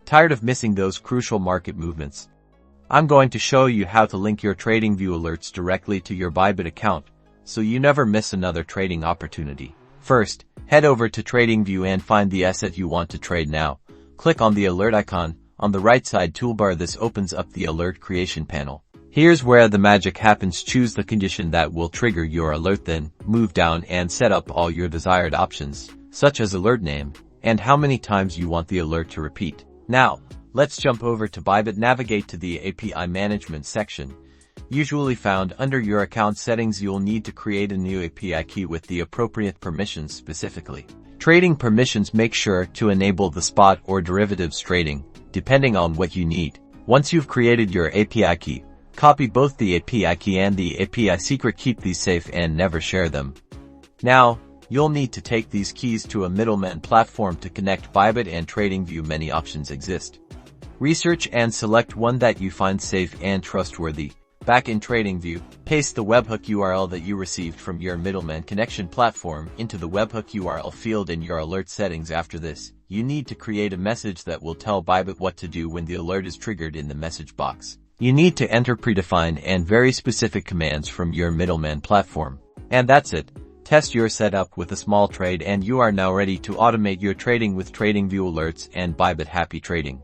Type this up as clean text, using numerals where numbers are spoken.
Tired of missing those crucial market movements? I'm going to show you how to link your TradingView alerts directly to your Bybit account, so you never miss another trading opportunity. First, head over to TradingView and find the asset you want to trade now. Click on the alert icon. On the right side toolbar, this opens up the alert creation panel. Here's where the magic happens. Choose the condition that will trigger your alert, then move down and set up all your desired options, such as alert name and how many times you want the alert to repeat. Now, let's jump over to Bybit. Navigate to the API management section. Usually found under your account settings, you'll need to create a new API key with the appropriate permissions. Specifically, trading permissions, make sure to enable the spot or derivatives trading, depending on what you need. Once you've created your API key, copy both the API key and the API secret. Keep these safe and never share them. Now, you'll need to take these keys to a middleman platform to connect Bybit and TradingView. Many options exist. Research and select one that you find safe and trustworthy. Back in TradingView, paste the webhook URL that you received from your middleman connection platform into the webhook URL field in your alert settings. After this, you need to create a message that will tell Bybit what to do when the alert is triggered. In the message box, you need to enter predefined and very specific commands from your middleman platform. And that's it. Test your setup with a small trade and you are now ready to automate your trading with TradingView alerts and Bybit. Happy trading!